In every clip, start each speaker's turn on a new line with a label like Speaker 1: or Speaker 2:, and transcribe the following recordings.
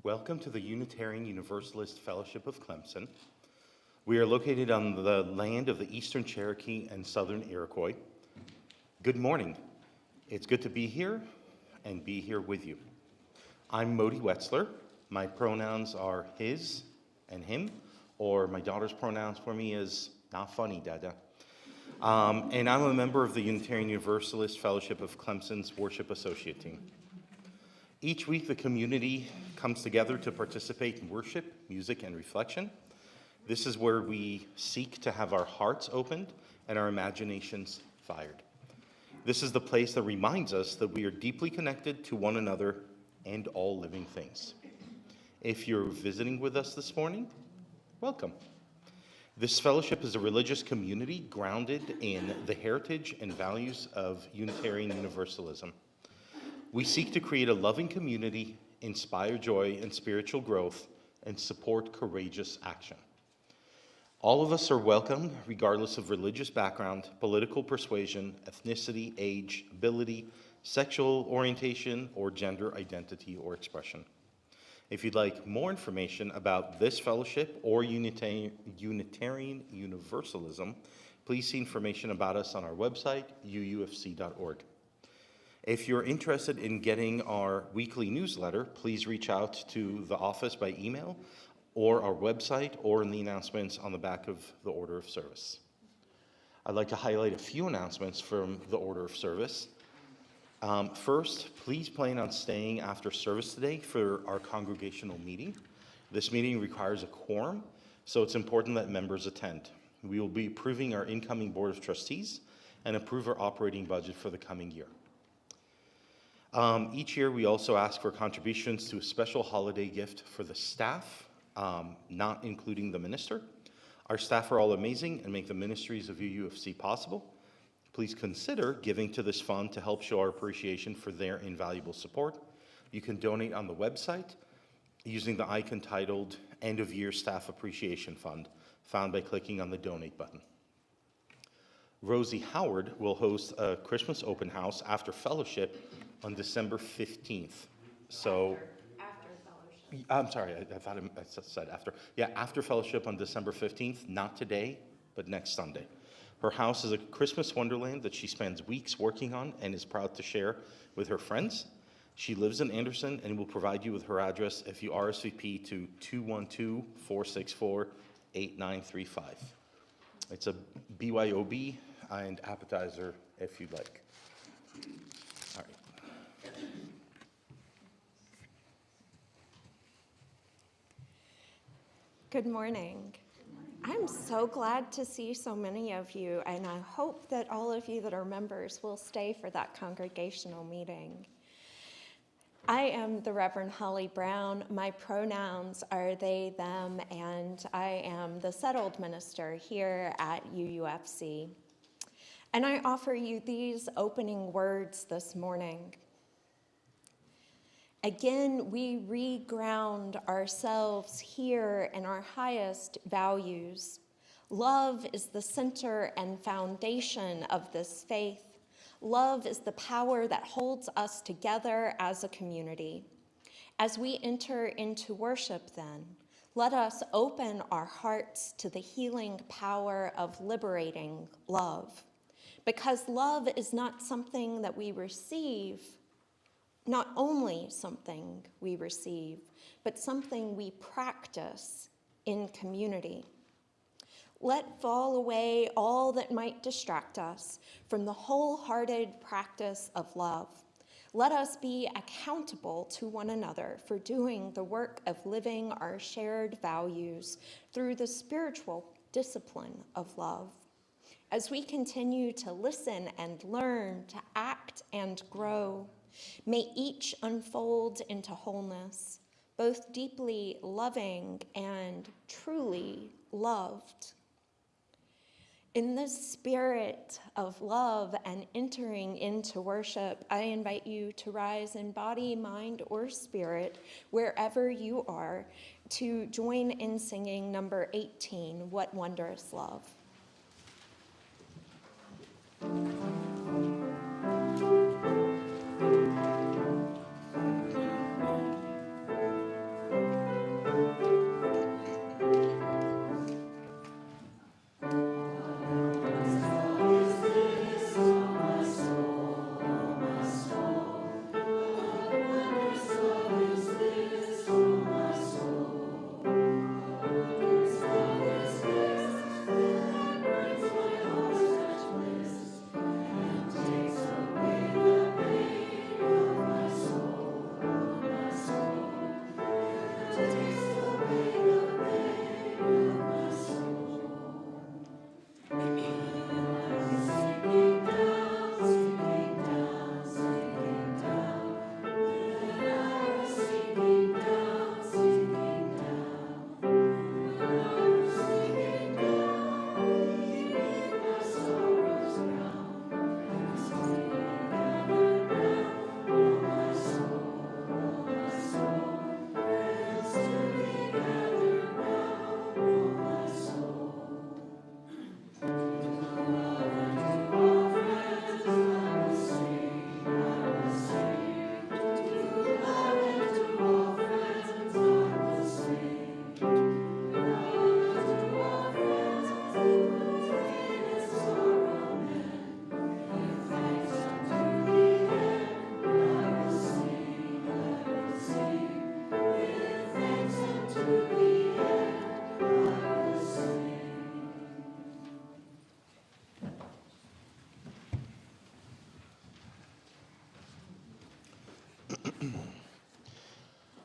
Speaker 1: Welcome to the Unitarian Universalist Fellowship of Clemson. We are located on the land of the Eastern Cherokee and Southern Iroquois. Good morning. It's good to be here and be here with you. I'm Modi Wetzler. My pronouns are his and him, or my daughter's pronouns for me is not funny, dada. And I'm a member of the Unitarian Universalist Fellowship of Clemson's Worship Associate Team. Each week, the community comes together to participate in worship, music, and reflection. This is where we seek to have our hearts opened and our imaginations fired. This is the place that reminds us that we are deeply connected to one another and all living things. If you're visiting with us this morning, welcome. This fellowship is a religious community grounded in the heritage and values of Unitarian Universalism. We seek to create a loving community, inspire joy and spiritual growth, and support courageous action. All of us are welcome, regardless of religious background, political persuasion, ethnicity, age, ability, sexual orientation, or gender identity or expression. If you'd like more information about this fellowship or Unitarian Universalism, please see information about us on our website, UUFC.org. If you're interested in getting our weekly newsletter, please reach out to the office by email or our website or in the announcements on the back of the order of service. I'd like to highlight a few announcements from the order of service. First, please plan on staying after service today for our congregational meeting. This meeting requires a quorum, so it's important that members attend. We will be approving our incoming Board of Trustees and approve our operating budget for the coming year. Each year, we also ask for contributions to a special holiday gift for the staff, not including the minister. Our staff are all amazing and make the ministries of UUFC possible. Please consider giving to this fund to help show our appreciation for their invaluable support. You can donate on the website using the icon titled End of Year Staff Appreciation Fund, found by clicking on the donate button. Rosie Howard will host a Christmas open house after fellowship on December 15th. So, after fellowship. I'm sorry, I thought I said after. Yeah, after fellowship on December 15th, not today, but next Sunday. Her house is a Christmas wonderland that she spends weeks working on and is proud to share with her friends. She lives in Anderson and will provide you with her address if you RSVP to 212-464-8935. It's a BYOB and appetizer if you'd like. All right.
Speaker 2: Good morning. I'm so glad to see so many of you, and I hope that all of you that are members will stay for that congregational meeting. I am the Reverend Holly Brown. My pronouns are they, them, and I am the settled minister here at UUFC. And I offer you these opening words this morning. Again, we reground ourselves here in our highest values. Love is the center and foundation of this faith. Love is the power that holds us together as a community. As we enter into worship then, let us open our hearts to the healing power of liberating love. Because love is not something that we receive, not only something we receive, but something we practice in community. Let fall away all that might distract us from the wholehearted practice of love. Let us be accountable to one another for doing the work of living our shared values through the spiritual discipline of love. As we continue to listen and learn, to act and grow, may each unfold into wholeness, both deeply loving and truly loved. In the spirit of love and entering into worship, I invite you to rise in body, mind, or spirit, wherever you are, to join in singing number 18, What Wondrous Love.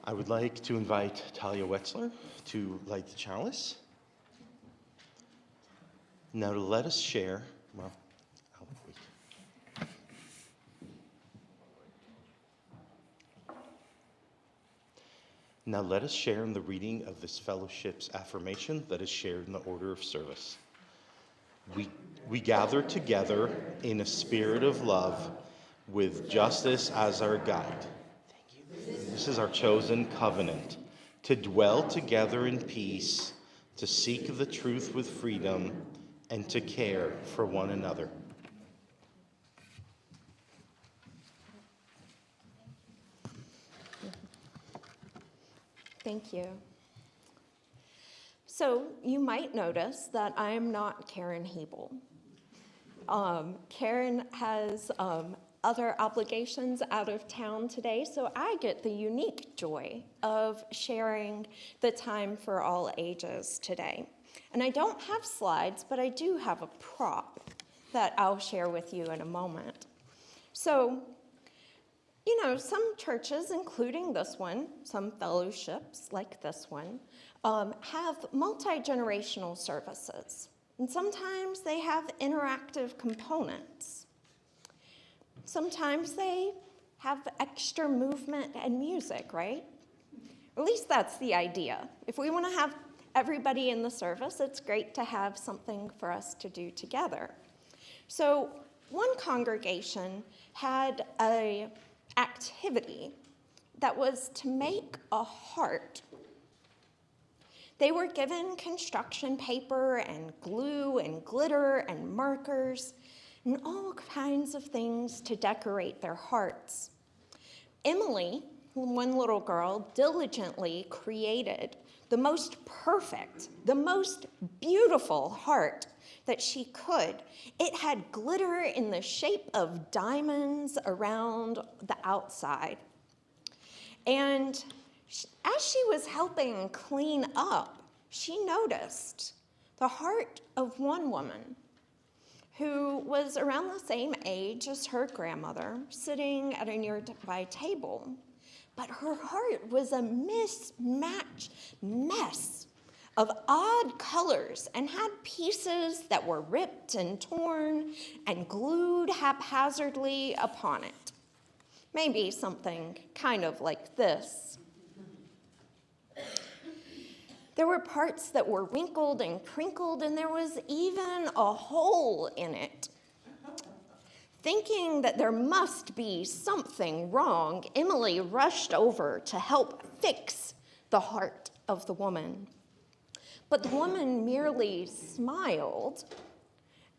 Speaker 1: I would like to invite Talia Wetzler to light the chalice. Now to let us share, well, I'll wait. Now let us share in the reading of this fellowship's affirmation that is shared in the order of service. We gather together in a spirit of love with justice as our guide. This is our chosen covenant, to dwell together in peace, to seek the truth with freedom, and to care for one another.
Speaker 2: Thank you. So you might notice that I am not Karen Hiebel. Karen has other obligations out of town today, so I get the unique joy of sharing the time for all ages today. And I don't have slides, but I do have a prop that I'll share with you in a moment. So, you know, some churches, including this one, some fellowships like this one, have multi-generational services. And sometimes they have interactive components. Sometimes they have extra movement and music, right? At least that's the idea. If we want to have everybody in the service, it's great to have something for us to do together. So one congregation had an activity that was to make a heart. They were given construction paper and glue and glitter and markers and all kinds of things to decorate their hearts. Emily, one little girl, diligently created the most perfect, the most beautiful heart that she could. It had glitter in the shape of diamonds around the outside. And as she was helping clean up, she noticed the heart of one woman who was around the same age as her grandmother, sitting at a nearby table. But her heart was a mismatched mess of odd colors and had pieces that were ripped and torn and glued haphazardly upon it. Maybe something kind of like this. There were parts that were wrinkled and crinkled, and there was even a hole in it. Thinking that there must be something wrong, Emily rushed over to help fix the heart of the woman. But the woman merely smiled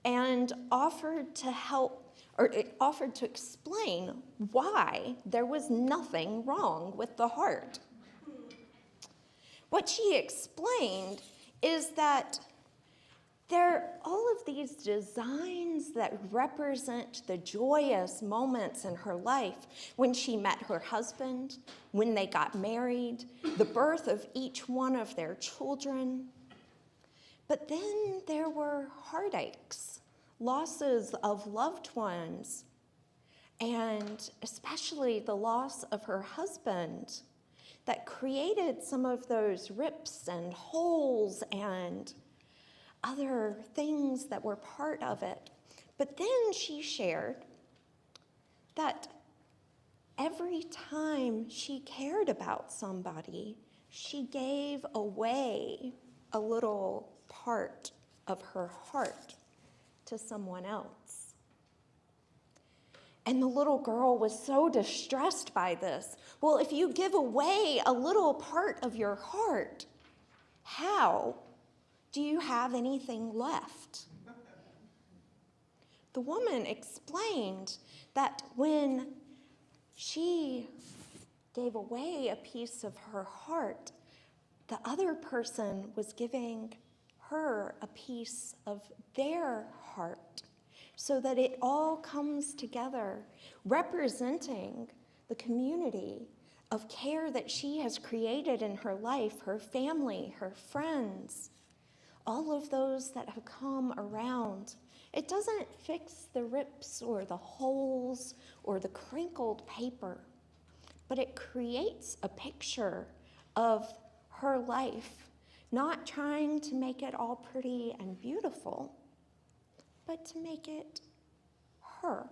Speaker 2: and offered to help, or offered to explain why there was nothing wrong with the heart. What she explained is that there are all of these designs that represent the joyous moments in her life when she met her husband, when they got married, the birth of each one of their children. But then there were heartaches, losses of loved ones, and especially the loss of her husband that created some of those rips and holes and other things that were part of it. But then she shared that every time she cared about somebody, she gave away a little part of her heart to someone else. And the little girl was so distressed by this. Well, if you give away a little part of your heart, how do you have anything left? The woman explained that when she gave away a piece of her heart, the other person was giving her a piece of their heart, so that it all comes together, representing the community of care that she has created in her life, her family, her friends, all of those that have come around. It doesn't fix the rips or the holes or the crinkled paper, but it creates a picture of her life, not trying to make it all pretty and beautiful, but to make it her.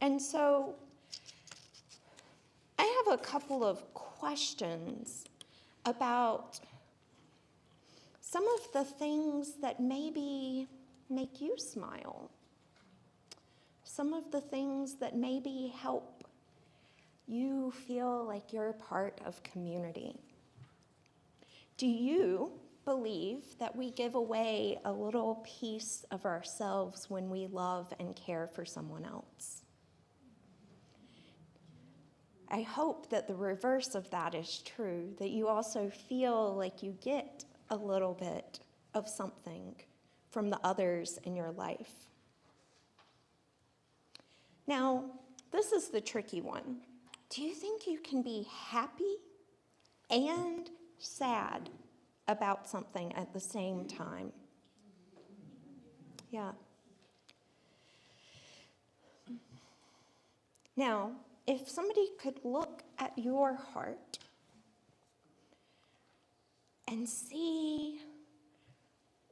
Speaker 2: And so I have a couple of questions about some of the things that maybe make you smile, some of the things that maybe help you feel like you're a part of community. Do you believe that we give away a little piece of ourselves when we love and care for someone else? I hope that the reverse of that is true, that you also feel like you get a little bit of something from the others in your life. Now, this is the tricky one. Do you think you can be happy and sad about something at the same time? Yeah. Now, if somebody could look at your heart and see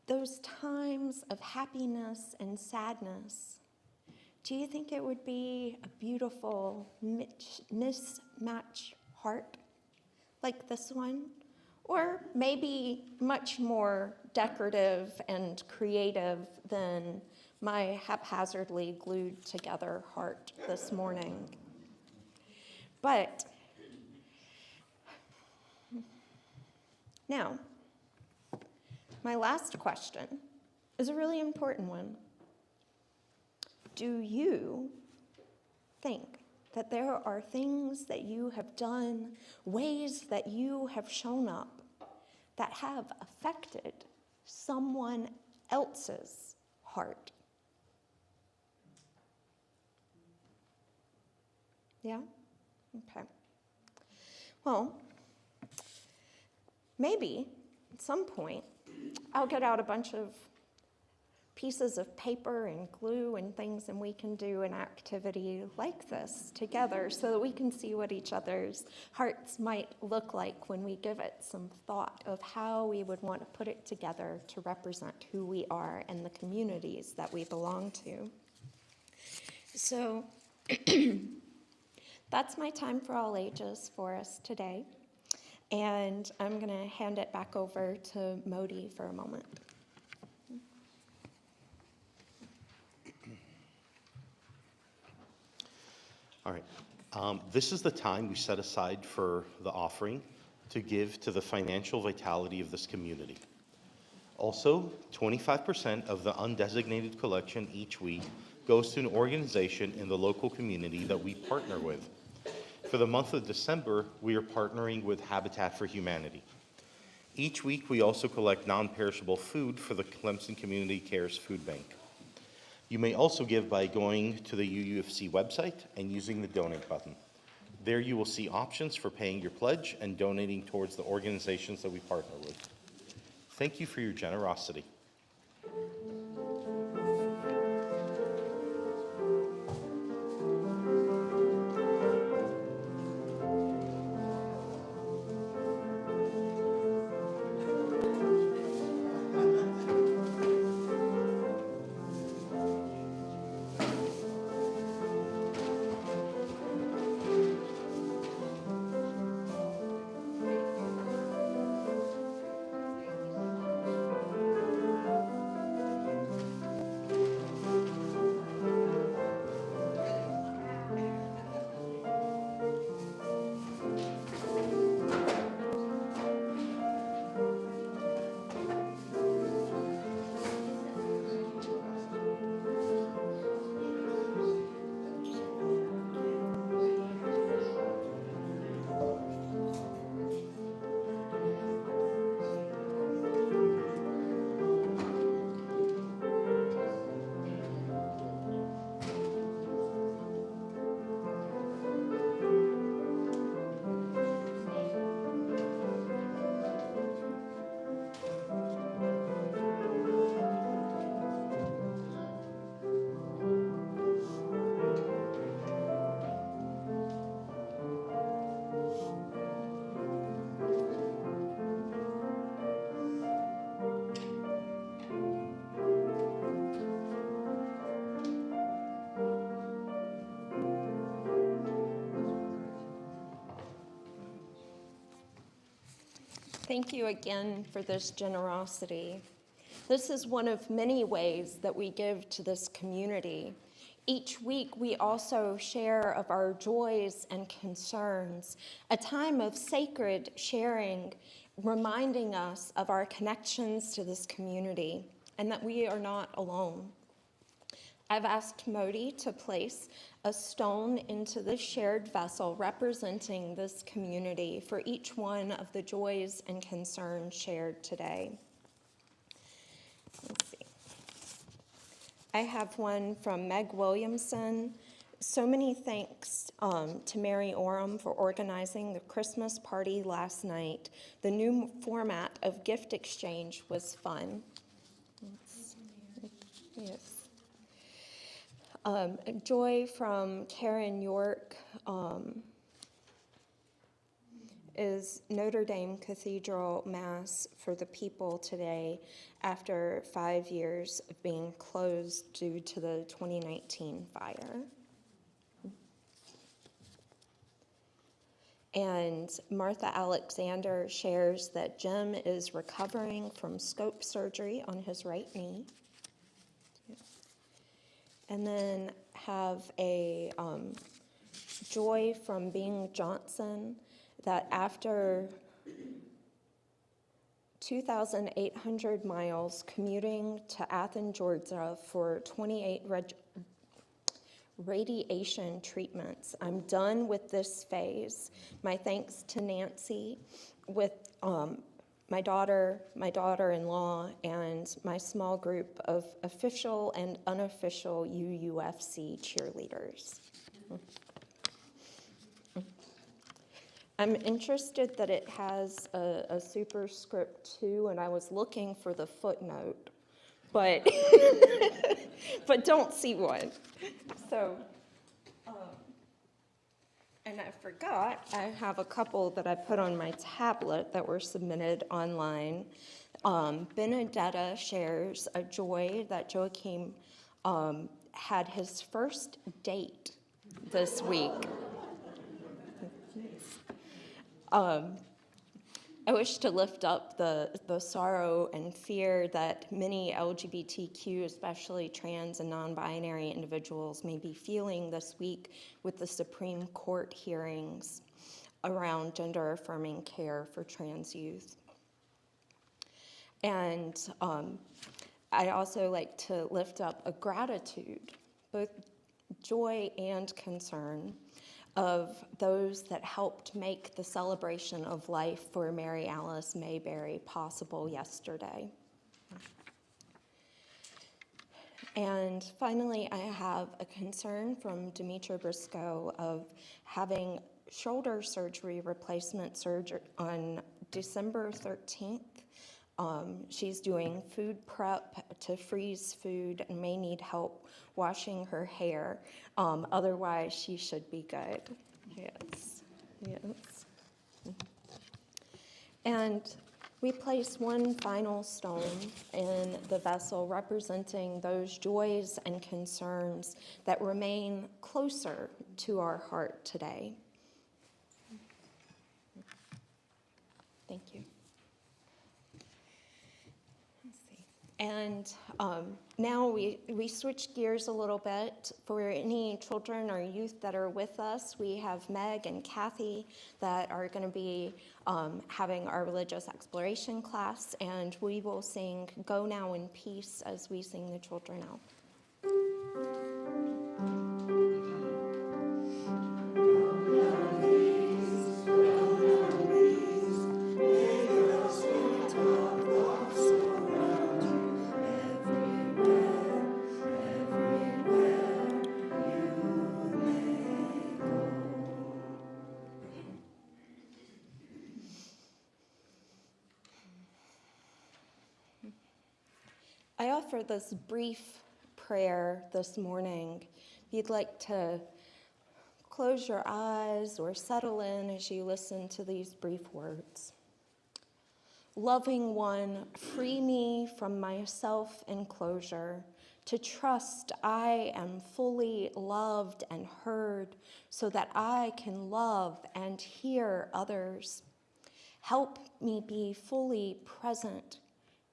Speaker 2: those times of happiness and sadness, do you think it would be a beautiful mismatch heart like this one? Or maybe much more decorative and creative than my haphazardly glued together heart this morning? But now, my last question is a really important one. Do you think that there are things that you have done, ways that you have shown up that have affected someone else's heart? Yeah? Okay. Well, maybe at some point I'll get out a bunch of pieces of paper and glue and things, and we can do an activity like this together so that we can see what each other's hearts might look like when we give it some thought of how we would want to put it together to represent who we are and the communities that we belong to. So that's my time for all ages for us today. And I'm going to hand it back over to Modi for a moment.
Speaker 1: All right. This is the time we set aside for the offering to give to the financial vitality of this community. Also, 25% of the undesignated collection each week goes to an organization in the local community that we partner with. For the month of December, we are partnering with Habitat for Humanity. Each week, we also collect non-perishable food for the Clemson Community Cares Food Bank. You may also give by going to the UUFC website and using the donate button. There you will see options for paying your pledge and donating towards the organizations that we partner with. Thank you for your generosity.
Speaker 2: Thank you again for this generosity. This is one of many ways that we give to this community. Each week, we also share of our joys and concerns, a time of sacred sharing, reminding us of our connections to this community and that we are not alone. I've asked Modi to place a stone into this shared vessel representing this community for each one of the joys and concerns shared today. Let's see. I have one from Meg Williamson. So many thanks to Mary Oram for organizing the Christmas party last night. The new format of gift exchange was fun. Yes. Joy from Karen York is Notre Dame Cathedral Mass for the people today after 5 years of being closed due to the 2019 fire. And Martha Alexander shares that Jim is recovering from scope surgery on his right knee. And then have a joy from Bing Johnson that after 2,800 miles commuting to Athens, Georgia for 28 radiation treatments, I'm done with this phase. My thanks to Nancy with my daughter-in-law, and my small group of official and unofficial UUFC cheerleaders. I'm interested that it has a superscript too, and I was looking for the footnote, but but don't see one. So, and I forgot, I have a couple that I put on my tablet that were submitted online. Benedetta shares a joy that Joachim had his first date this week. I wish to lift up the sorrow and fear that many LGBTQ, especially trans and non-binary individuals, may be feeling this week with the Supreme Court hearings around gender-affirming care for trans youth. And I also like to lift up a gratitude, both joy and concern, of those that helped make the celebration of life for Mary Alice Mayberry possible yesterday. And finally, I have a concern from Demetra Briscoe of having shoulder surgery replacement surgery on December 13th. She's doing food prep to freeze food and may need help washing her hair. Otherwise, she should be good. Yes, yes. And we place one final stone in the vessel representing those joys and concerns that remain closer to our heart today. Thank you. And now we switch gears a little bit. For any children or youth that are with us, we have Meg and Kathy that are going to be having our religious exploration class, and we will sing Go Now in Peace as we sing the children out. I offer this brief prayer this morning. If you'd like to close your eyes or settle in as you listen to these brief words. Loving one, free me from my self-enclosure, to trust I am fully loved and heard so that I can love and hear others. Help me be fully present,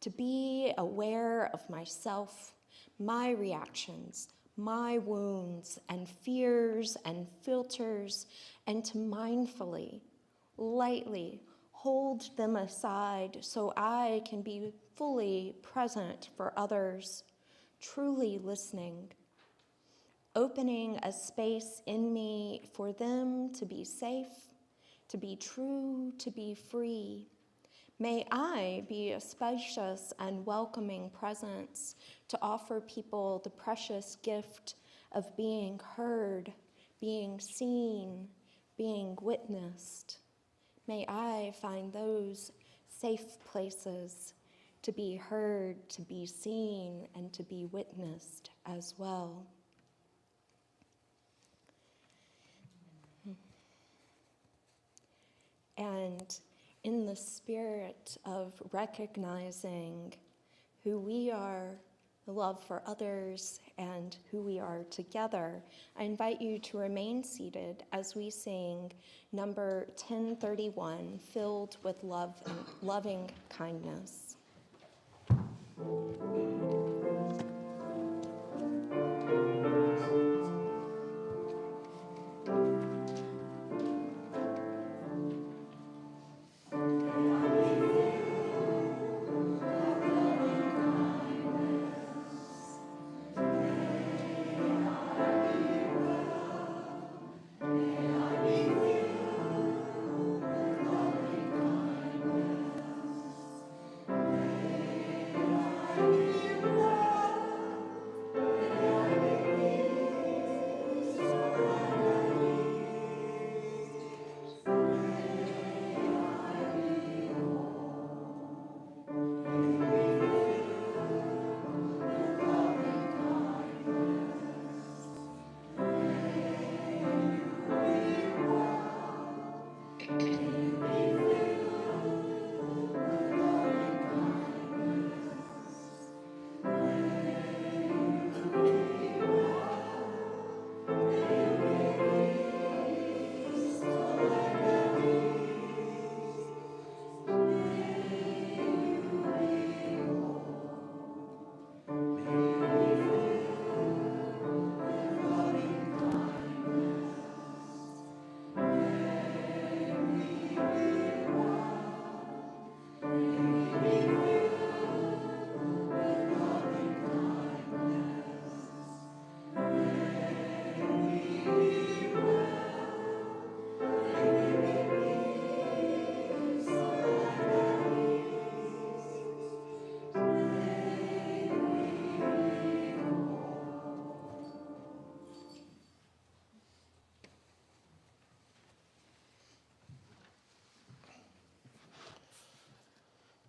Speaker 2: to be aware of myself, my reactions, my wounds and fears and filters, and to mindfully, lightly hold them aside so I can be fully present for others, truly listening, opening a space in me for them to be safe, to be true, to be free. May I be a spacious and welcoming presence to offer people the precious gift of being heard, being seen, being witnessed. May I find those safe places to be heard, to be seen, and to be witnessed as well. And in the spirit of recognizing who we are, the love for others, and who we are together, I invite you to remain seated as we sing number 1031, Filled with Love and Loving Kindness.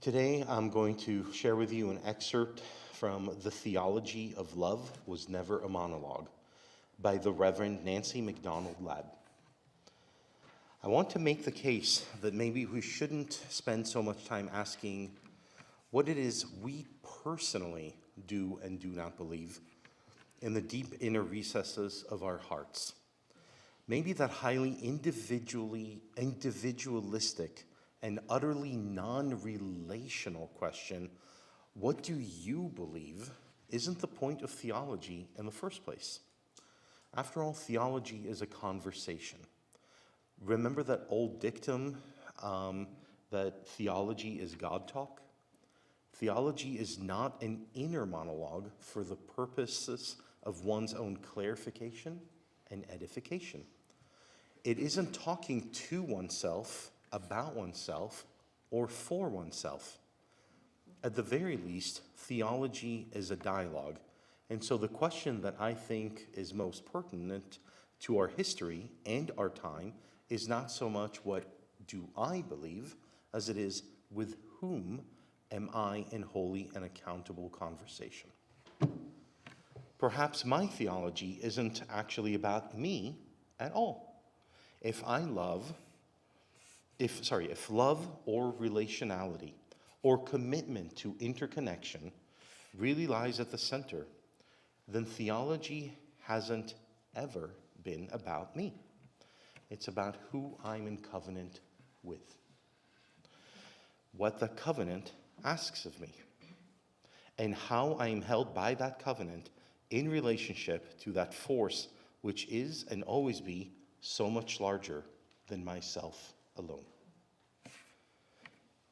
Speaker 1: Today, I'm going to share with you an excerpt from The Theology of Love Was Never a Monologue by the Reverend Nancy MacDonald Ladd. I want to make the case that maybe we shouldn't spend so much time asking what it is we personally do and do not believe in the deep inner recesses of our hearts. Maybe that highly individualistic and utterly non-relational question, what do you believe, isn't the point of theology in the first place. After all, theology is a conversation. Remember that old dictum that theology is God talk? Theology is not an inner monologue for the purposes of one's own clarification and edification. It isn't talking to oneself, about oneself, or for oneself. At the very least, theology is a dialogue. And so the question that I think is most pertinent to our history and our time is not so much what do I believe, as it is with whom am I in holy and accountable conversation. Perhaps my theology isn't actually about me at all. If love or relationality or commitment to interconnection really lies at the center, then theology hasn't ever been about me. It's about who I'm in covenant with. what the covenant asks of me, and how I am held by that covenant in relationship to that force which is and always be so much larger than myself alone.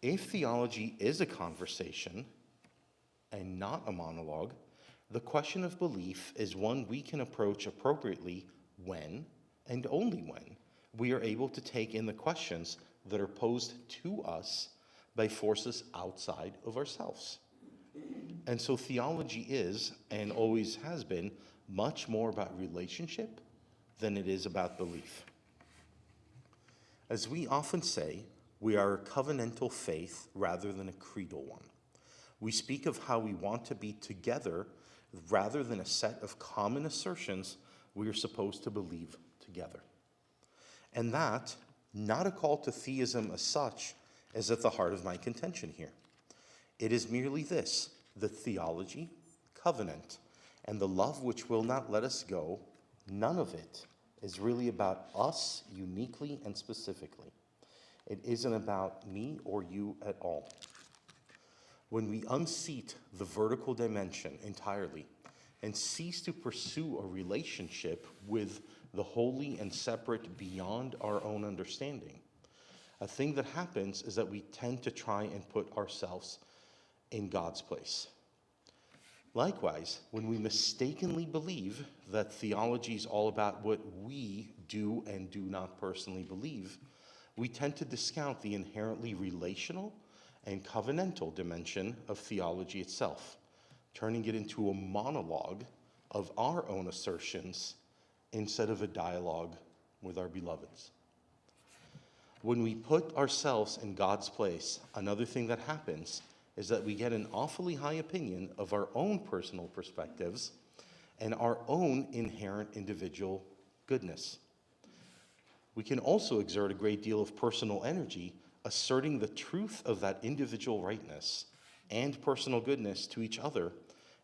Speaker 1: If theology is a conversation and not a monologue, the question of belief is one we can approach appropriately when, and only when, we are able to take in the questions that are posed to us by forces outside of ourselves. And so theology is, and always has been, much more about relationship than it is about belief. As we often say, we are a covenantal faith rather than a creedal one. We speak of how we want to be together rather than a set of common assertions we are supposed to believe together. And that, not a call to theism as such, is at the heart of my contention here. It is merely this: the theology, covenant, and the love which will not let us go, none of it is really about us uniquely and specifically. It isn't about me or you at all. When we unseat the vertical dimension entirely and cease to pursue a relationship with the holy and separate beyond our own understanding, a thing that happens is that we tend to try and put ourselves in God's place. Likewise, when we mistakenly believe that theology is all about what we do and do not personally believe, we tend to discount the inherently relational and covenantal dimension of theology itself, turning it into a monologue of our own assertions instead of a dialogue with our beloveds. When we put ourselves in God's place, another thing that happens is that we get an awfully high opinion of our own personal perspectives and our own inherent individual goodness. We can also exert a great deal of personal energy asserting the truth of that individual rightness and personal goodness to each other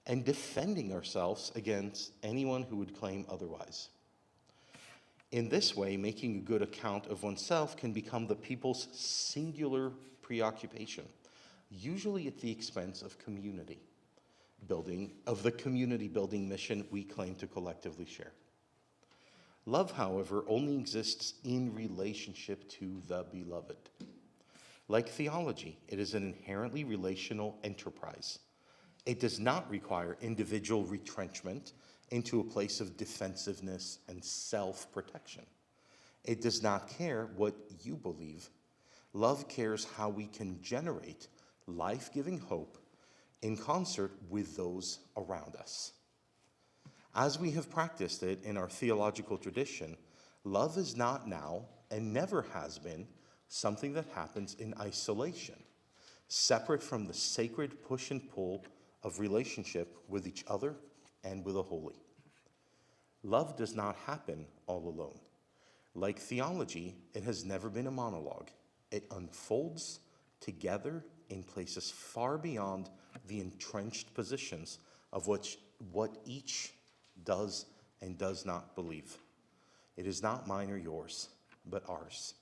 Speaker 1: and defending ourselves against anyone who would claim otherwise. In this way, making a good account of oneself can become the people's singular preoccupation, usually at the expense of community building, of the community building mission we claim to collectively share. Love, however, only exists in relationship to the beloved. Like theology, it is an inherently relational enterprise. It does not require individual retrenchment into a place of defensiveness and self-protection. It does not care what you believe. Love cares how we can generate life-giving hope in concert with those around us. As we have practiced it in our theological tradition, love is not now and never has been something that happens in isolation, separate from the sacred push and pull of relationship with each other and with the holy. Love does not happen all alone. Like theology, it has never been a monologue. It unfolds together in places far beyond the entrenched positions of what each does and does not believe. It is not mine or yours, but ours.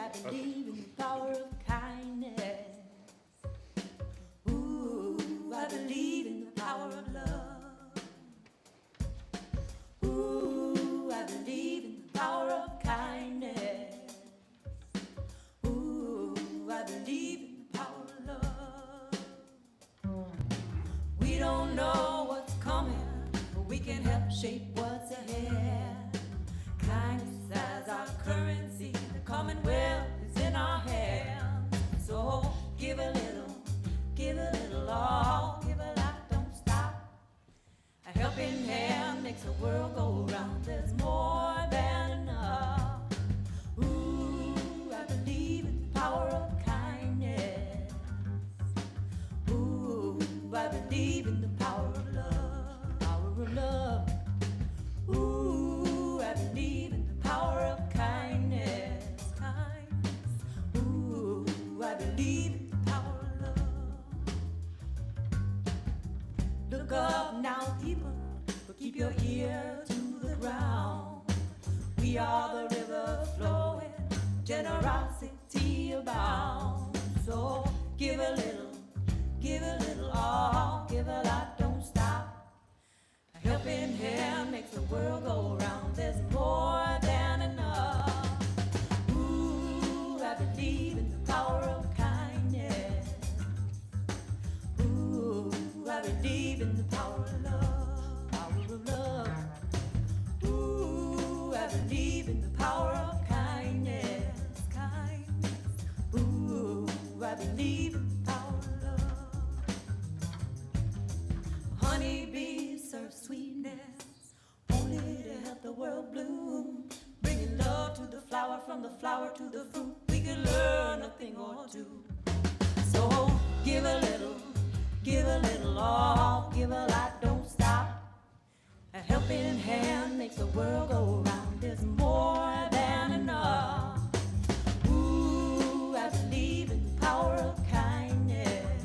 Speaker 3: I believe in the power of kindness. Ooh, I believe in the power of love. Ooh, I believe in the power of kindness. Ooh, I believe in the power of love. We don't know what's coming, but we can help shape what's ahead. Kindness as our currency, the commonwealth is in our hands. generosity abounds. So give a little, all, give a lot, don't stop. A helping hand makes the world go round. There's more than enough. Ooh, I believe in the power of kindness. Ooh, I believe in the power of love, power of love. Ooh, I believe in the power of kindness, kindness. Ooh, I believe in the power of love. Honeybees serve sweetness only to help the world bloom, bringing love to the flower, from the flower to the fruit. We can learn a thing or two. So give a little, all, give a lot, don't stop. A helping hand makes the world go round. There's more than enough. Ooh, I believe in the power of kindness.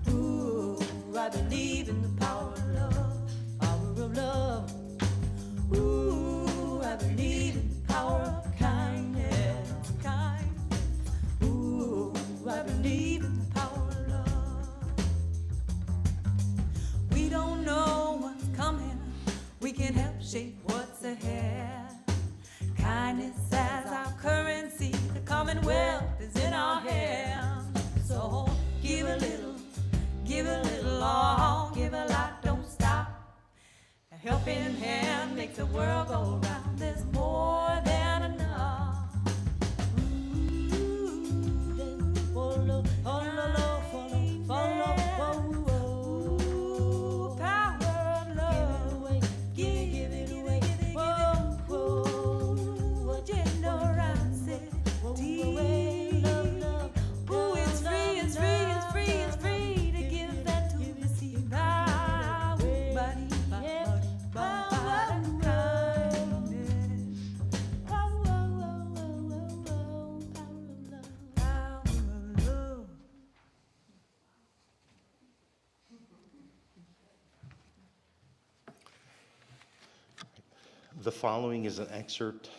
Speaker 3: Ooh, I believe in the power of love, power of love. Ooh, I believe in the power of kindness, kindness. Ooh, I believe in the power of love. We don't know what's coming, we can help shape what's ahead. Kindness as our currency, the commonwealth is in our hands. So give a little, all, give a lot, don't stop. A helping hand makes the world go round. There's more than enough. Ooh, follow, follow, follow, follow, follow. Ooh, power of love. Give it away. Whoa, whoa. Generosity. Ooh, it's free, it's free, it's free, it's free to give that to receive.
Speaker 1: The following is an excerpt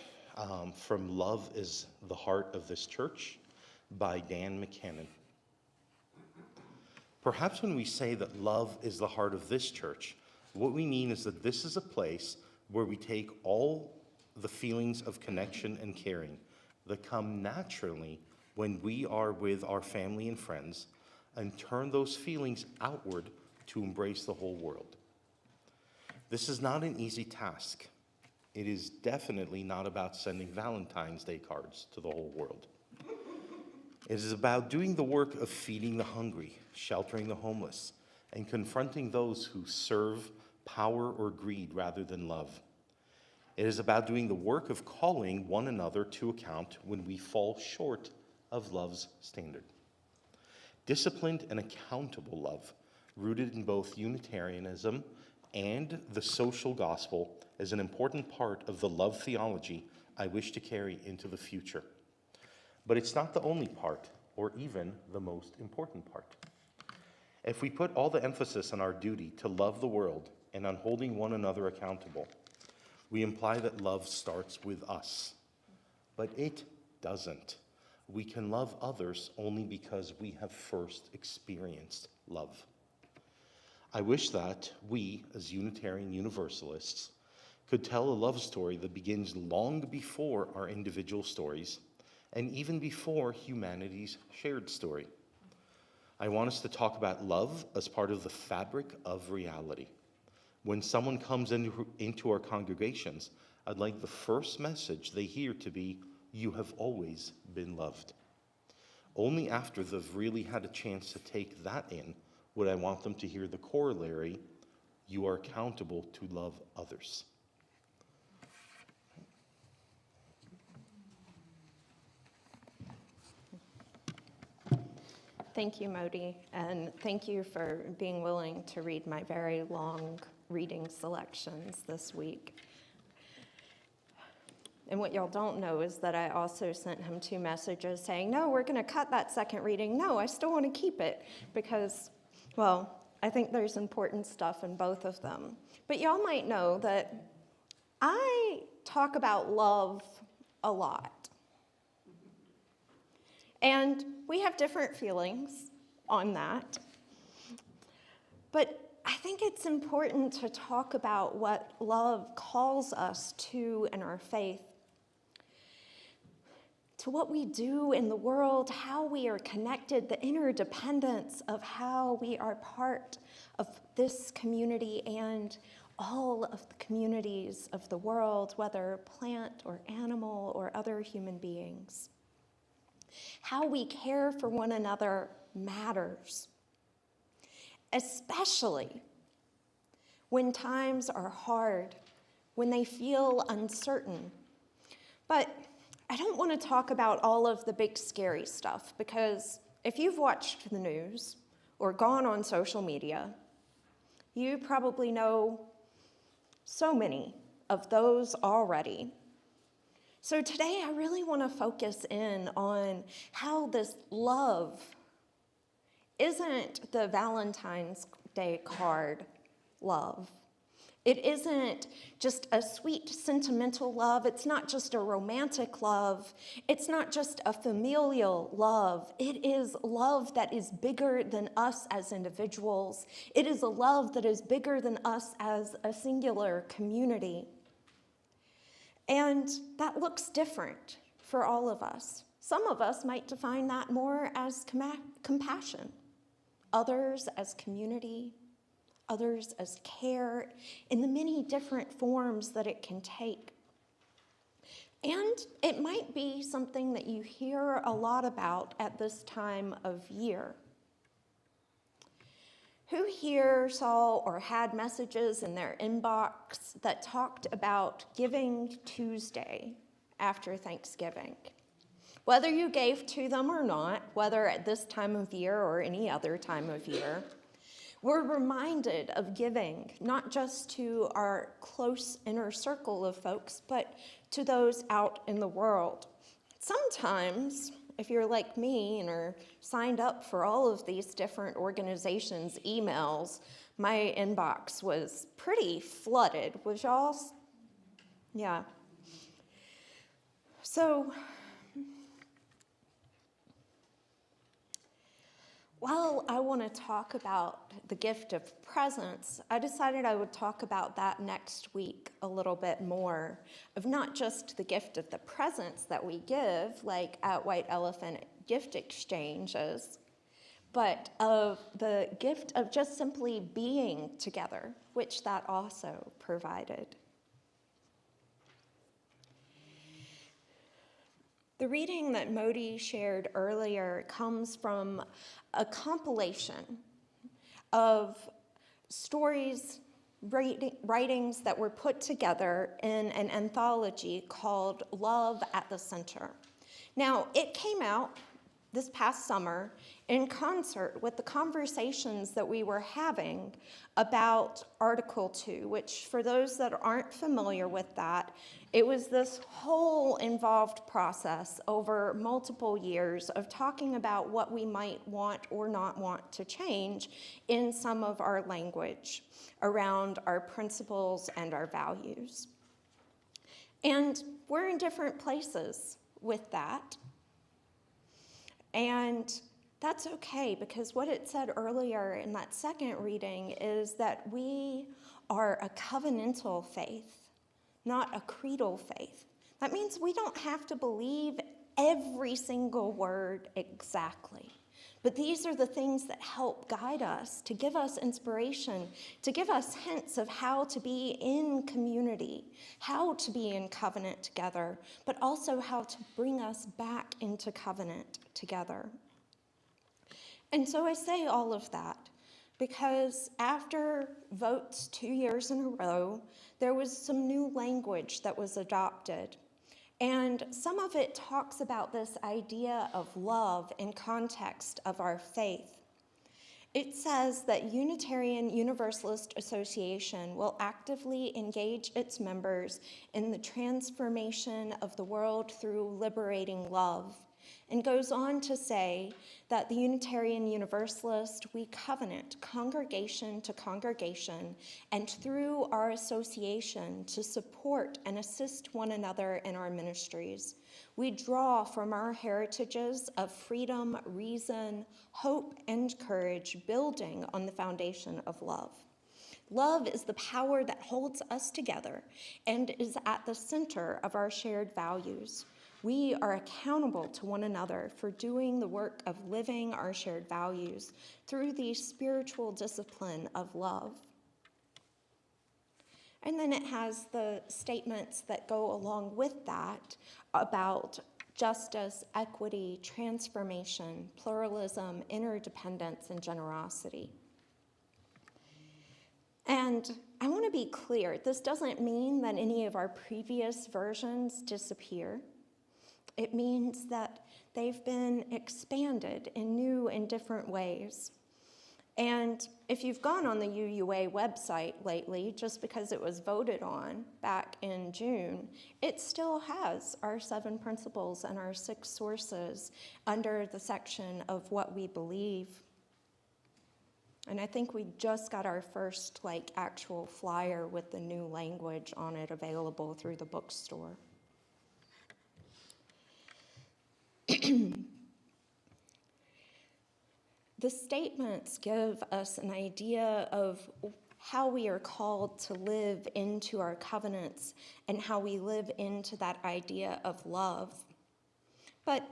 Speaker 1: from Love is the Heart of This Church by Dan McCannon. Perhaps when we say that love is the heart of this church, what we mean is that this is a place where we take all the feelings of connection and caring that come naturally when we are with our family and friends and turn those feelings outward to embrace the whole world. This is not an easy task. It is definitely not about sending Valentine's Day cards to the whole world. It is about doing the work of feeding the hungry, sheltering the homeless, and confronting those who serve power or greed rather than love. It is about doing the work of calling one another to account when we fall short of love's standard. Disciplined and accountable love, rooted in both Unitarianism and the social gospel, is an important part of the love theology I wish to carry into the future. But it's not the only part, or even the most important part. If we put all the emphasis on our duty to love the world and on holding one another accountable, we imply that love starts with us. But it doesn't. We can love others only because we have first experienced love. I wish that we, as Unitarian Universalists, could tell a love story that begins long before our individual stories and even before humanity's shared story. I want us to talk about love as part of the fabric of reality. When someone comes into our congregations, I'd like the first message they hear to be, "You have always been loved." Only after they've really had a chance to take that in would I want them to hear the corollary, "You are accountable to love others."
Speaker 2: Thank you, Modi, and thank you for being willing to read my very long reading selections this week. And what y'all don't know is that I also sent him 2 messages saying, no, we're going to cut that second reading. No, I still want to keep it because, well, I think there's important stuff in both of them. But y'all might know that I talk about love a lot. And we have different feelings on that. But I think it's important to talk about what love calls us to in our faith, to what we do in the world, how we are connected, the interdependence of how we are part of this community and all of the communities of the world, whether plant or animal or other human beings. How we care for one another matters, especially when times are hard, when they feel uncertain. But I don't want to talk about all of the big scary stuff, because if you've watched the news or gone on social media, you probably know so many of those already. So today I really want to focus in on how this love isn't the Valentine's Day card love. It isn't just a sweet, sentimental love. It's not just a romantic love. It's not just a familial love. It is love that is bigger than us as individuals. It is a love that is bigger than us as a singular community. And that looks different for all of us. Some of us might define that more as compassion, others as community, others as care, in the many different forms that it can take. And it might be something that you hear a lot about at this time of year. Who here saw or had messages in their inbox that talked about Giving Tuesday after Thanksgiving? Whether you gave to them or not, whether at this time of year or any other time of year, we're reminded of giving, not just to our close inner circle of folks, but to those out in the world. Sometimes, if you're like me and are signed up for all of these different organizations' emails, my inbox was pretty flooded. Was y'all's? Yeah. So, while I want to talk about the gift of presence, I decided I would talk about that next week a little bit more, of not just the gift of the presents that we give, like at White Elephant gift exchanges, but of the gift of just simply being together, which that also provided. The reading that Modi shared earlier comes from a compilation of stories, writings that were put together in an anthology called Love at the Center. Now, it came out this past summer in concert with the conversations that we were having about Article 2, which, for those that aren't familiar with that, it was this whole involved process over multiple years of talking about what we might want or not want to change in some of our language around our principles and our values. And we're in different places with that. And that's okay, because what it said earlier in that second reading is that we are a covenantal faith, not a creedal faith. That means we don't have to believe every single word exactly. But these are the things that help guide us, to give us inspiration, to give us hints of how to be in community, how to be in covenant together, but also how to bring us back into covenant together. And so I say all of that because after votes 2 years in a row, there was some new language that was adopted. And some of it talks about this idea of love in context of our faith. It says that Unitarian Universalist Association will actively engage its members in the transformation of the world through liberating love, and goes on to say that the Unitarian Universalist, we covenant congregation to congregation and through our association to support and assist one another in our ministries. We draw from our heritages of freedom, reason, hope, and courage, building on the foundation of love. Love is the power that holds us together and is at the center of our shared values. We are accountable to one another for doing the work of living our shared values through the spiritual discipline of love. And then it has the statements that go along with that about justice, equity, transformation, pluralism, interdependence, and generosity. And I want to be clear, this doesn't mean that any of our previous versions disappear. It means that they've been expanded in new and different ways. And if you've gone on the UUA website lately, just because it was voted on back in June, it still has our 7 principles and our 6 sources under the section of what we believe. And I think we just got our first actual flyer with the new language on it available through the bookstore. The statements give us an idea of how we are called to live into our covenants and how we live into that idea of love. But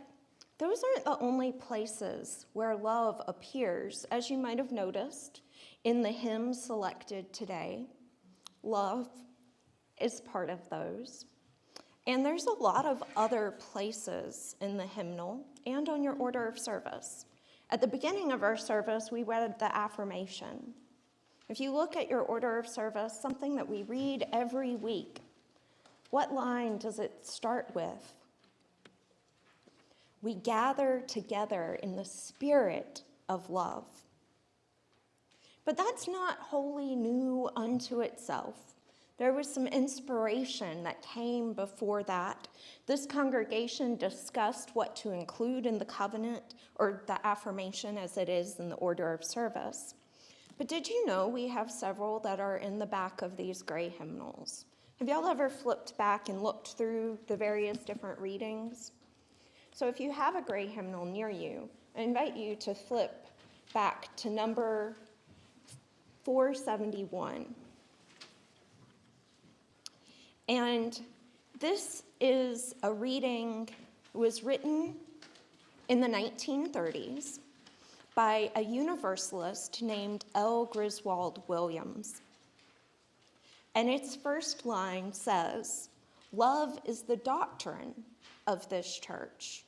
Speaker 2: those aren't the only places where love appears. As you might have noticed in the hymns selected today, love is part of those. And there's a lot of other places in the hymnal and on your order of service. At the beginning of our service, we read the affirmation. If you look at your order of service, something that we read every week, what line does it start with? We gather together in the spirit of love. But that's not wholly new unto itself. There was some inspiration that came before that. This congregation discussed what to include in the covenant, or the affirmation as it is in the order of service. But did you know we have several that are in the back of these gray hymnals? Have y'all ever flipped back and looked through the various different readings? So if you have a gray hymnal near you, I invite you to flip back to number 471. And this is a reading, it was written in the 1930s by a Universalist named L. Griswold Williams. And its first line says, "Love is the doctrine of this church."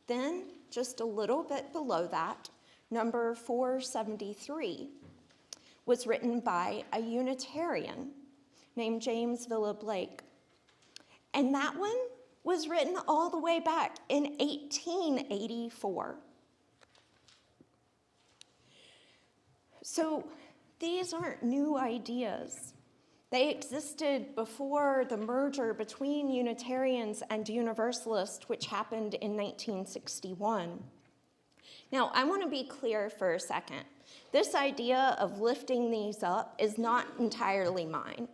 Speaker 2: Then, just a little bit below that, number 473 was written by a Unitarian named James Villa Blake. And that one was written all the way back in 1884. So these aren't new ideas. They existed before the merger between Unitarians and Universalists, which happened in 1961. Now, I want to be clear for a second. This idea of lifting these up is not entirely mine.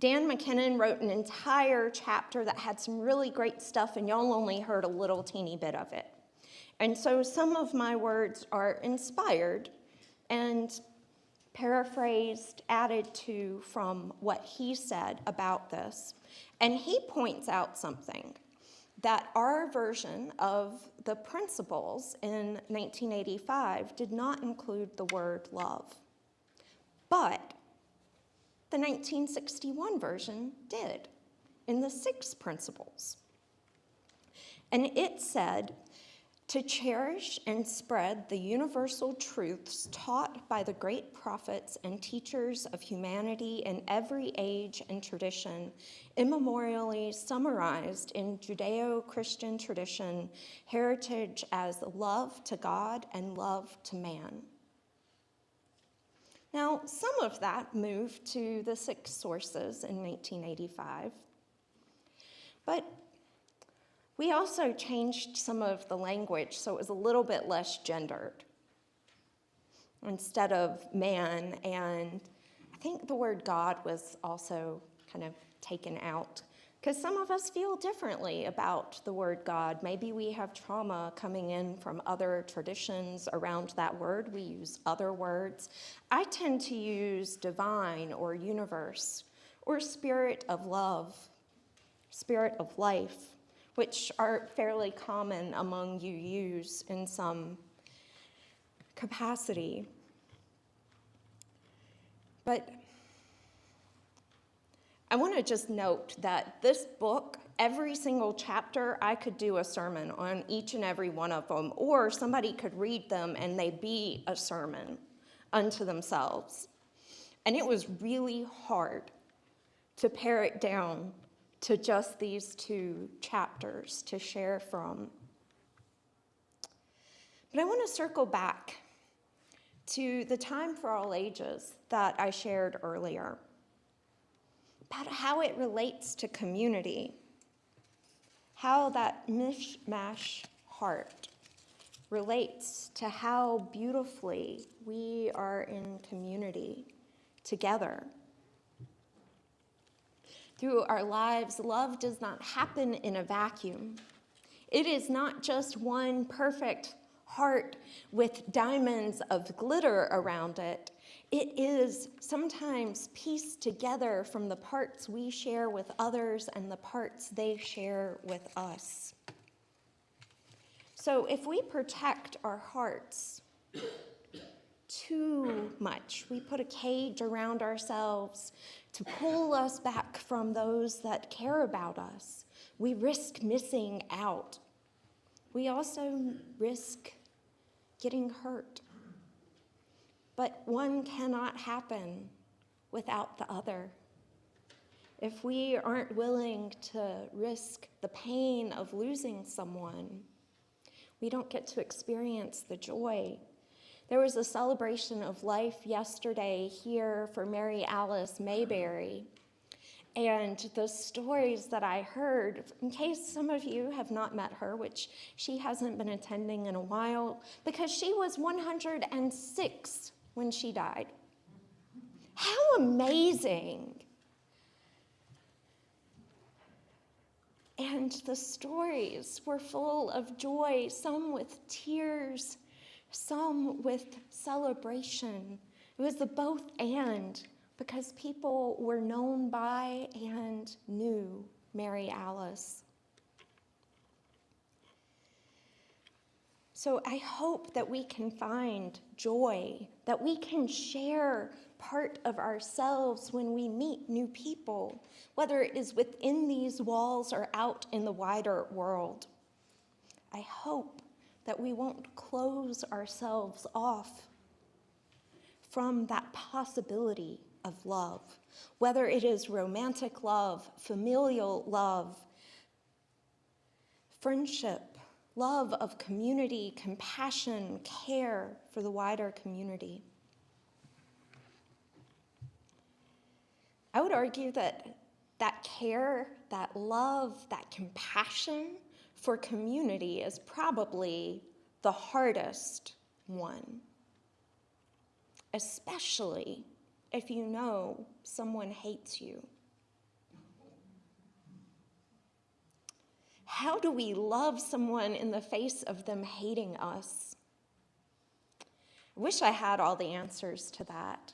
Speaker 2: Dan McKinnon wrote an entire chapter that had some really great stuff, and y'all only heard a little teeny bit of it. And so some of my words are inspired and paraphrased, added to from what he said about this. And he points out something, that our version of the principles in 1985 did not include the word love. But the 1961 version did, in the 6 principles. And it said, to cherish and spread the universal truths taught by the great prophets and teachers of humanity in every age and tradition, immemorially summarized in Judeo-Christian tradition, heritage as love to God and love to man. Now, some of that moved to the 6 sources in 1985, but We also changed some of the language so it was a little bit less gendered. Instead of man, and I think the word God was also kind of taken out, because some of us feel differently about the word God. Maybe we have trauma coming in from other traditions around that word. We use other words. I tend to use divine or universe or spirit of love, spirit of life, which are fairly common among UUs in some capacity. But I want to just note that this book, every single chapter, I could do a sermon on each and every one of them, or somebody could read them and they'd be a sermon unto themselves. And it was really hard to pare it down to just these 2 chapters to share from. But I want to circle back to the time for all ages that I shared earlier, about how it relates to community, how that mishmash heart relates to how beautifully we are in community together. Through our lives, love does not happen in a vacuum. It is not just one perfect heart with diamonds of glitter around it. It is sometimes pieced together from the parts we share with others and the parts they share with us. So if we protect our hearts too much, we put a cage around ourselves to pull us back from those that care about us, we risk missing out. We also risk getting hurt. But one cannot happen without the other. If we aren't willing to risk the pain of losing someone, we don't get to experience the joy. There was a celebration of life yesterday here for Mary Alice Mayberry. And the stories that I heard, in case some of you have not met her, which she hasn't been attending in a while, because she was 106 when she died. How amazing! And the stories were full of joy, some with tears, some with celebration. It was the both and, because people were known by and knew Mary Alice. So I hope that we can find joy, that we can share part of ourselves when we meet new people, whether it is within these walls or out in the wider world. I hope that we won't close ourselves off from that possibility of love, whether it is romantic love, familial love, friendship, love of community, compassion, care for the wider community. I would argue that that care, that love, that compassion for community is probably the hardest one, especially if you know someone hates you. How do we love someone in the face of them hating us? I wish I had all the answers to that.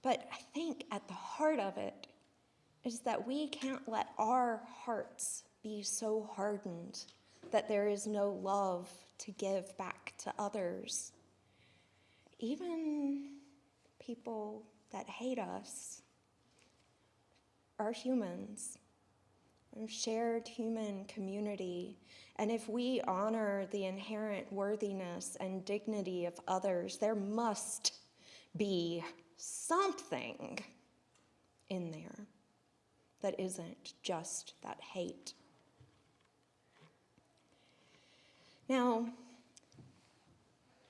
Speaker 2: But I think at the heart of it is that we can't let our hearts be so hardened that there is no love to give back to others. Even people that hate us are humans. We're a shared human community. And if we honor the inherent worthiness and dignity of others, there must be something in there that isn't just that hate. Now,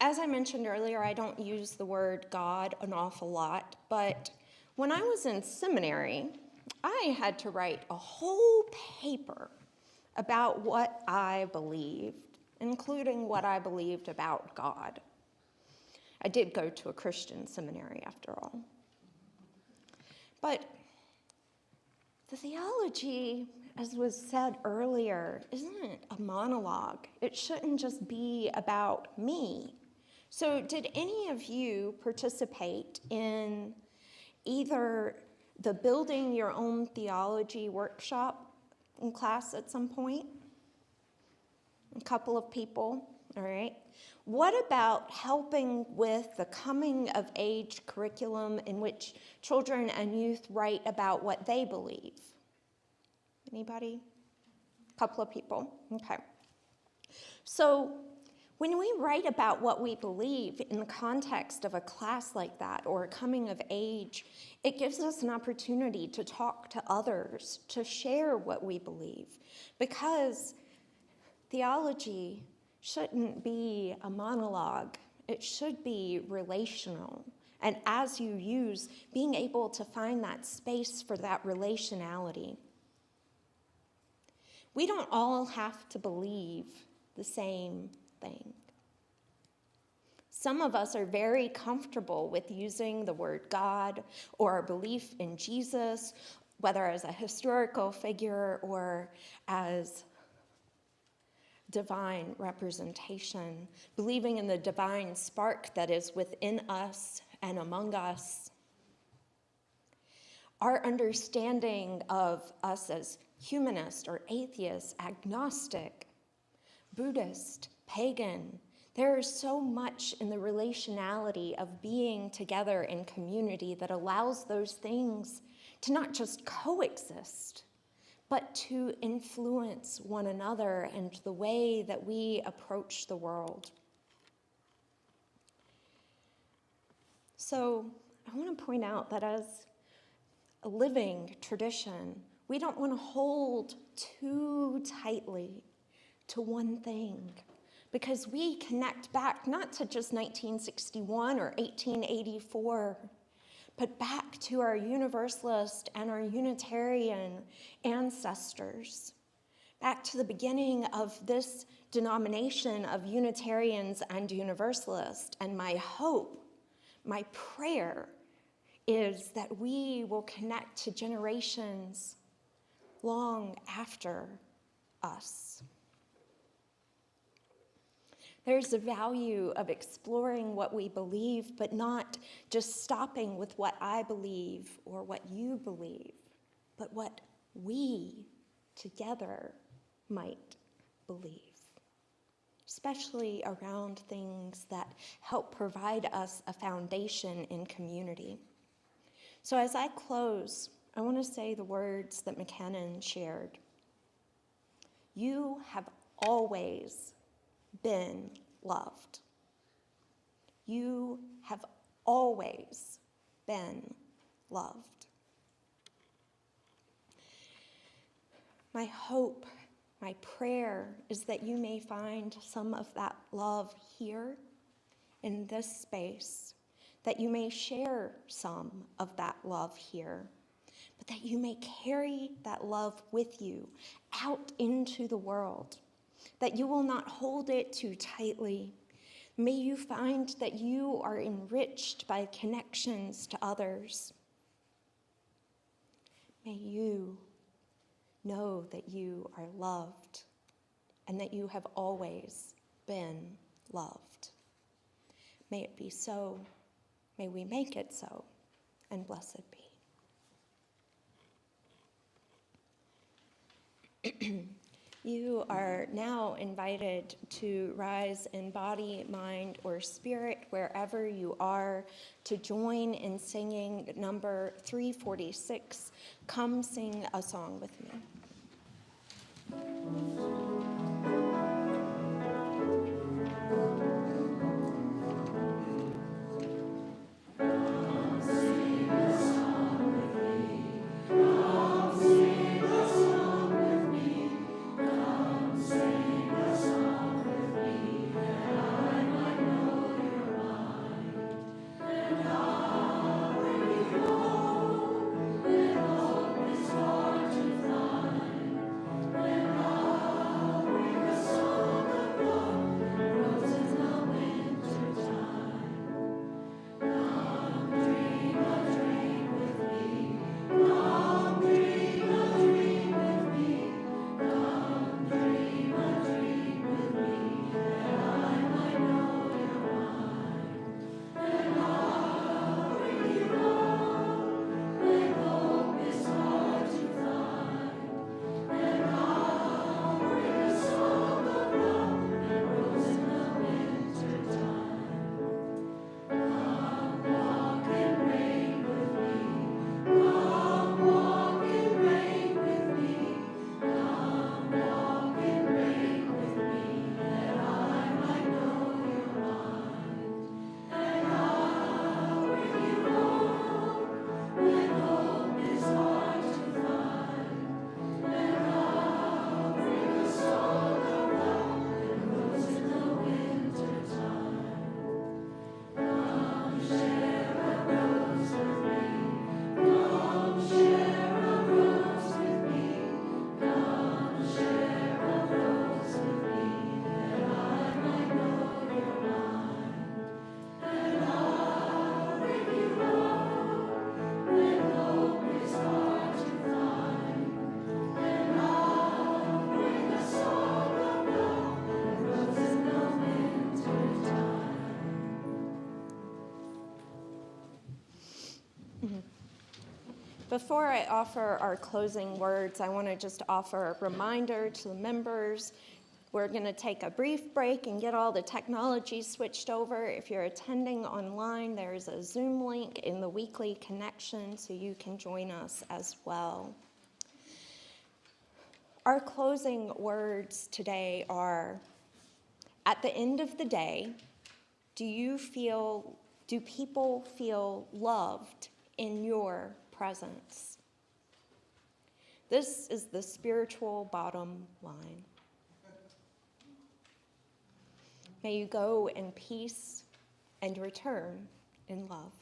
Speaker 2: as I mentioned earlier, I don't use the word God an awful lot, but when I was in seminary, I had to write a whole paper about what I believed, including what I believed about God. I did go to a Christian seminary after all. But the theology, as was said earlier, isn't a monologue. It shouldn't just be about me. So did any of you participate in either the Building Your Own Theology workshop in class at some point? A couple of people, all right. What about helping with the coming of age curriculum in which children and youth write about what they believe? Anybody? A couple of people, okay. So when we write about what we believe in the context of a class like that or a coming of age, it gives us an opportunity to talk to others, to share what we believe, because theology shouldn't be a monologue. It should be relational. And as you use, being able to find that space for that relationality. We don't all have to believe the same thing. Some of us are very comfortable with using the word God or our belief in Jesus, whether as a historical figure or as divine representation, believing in the divine spark that is within us and among us. Our understanding of us as humanist or atheist, agnostic, Buddhist, pagan, there is so much in the relationality of being together in community that allows those things to not just coexist, but to influence one another and the way that we approach the world. So I want to point out that as a living tradition, we don't want to hold too tightly to one thing, because we connect back not to just 1961 or 1884, but back to our Universalist and our Unitarian ancestors, back to the beginning of this denomination of Unitarians and Universalists. And my hope, my prayer, is that we will connect to generations long after us. There's a value of exploring what we believe, but not just stopping with what I believe or what you believe, but what we together might believe, especially around things that help provide us a foundation in community. So as I close, I want to say the words that McKinnon shared. You have always been loved. You have always been loved. My hope, my prayer is that you may find some of that love here in this space, that you may share some of that love here, but that you may carry that love with you out into the world, that you will not hold it too tightly. May you find that you are enriched by connections to others. May you know that you are loved and that you have always been loved. May it be so. May we make it so, and blessed be. You are now invited to rise in body, mind, or spirit, wherever you are, to join in singing number 346, Come Sing a Song with Me.
Speaker 3: Always
Speaker 2: Before I offer our closing words, I want to just offer a reminder to the members. We're going to take a brief break and get all the technology switched over. If you're attending online, there's a Zoom link in the weekly connection so you can join us as well. Our closing words today are, at the end of the day, do people feel loved in your presence? This is the spiritual bottom line. May you go in peace and return in love.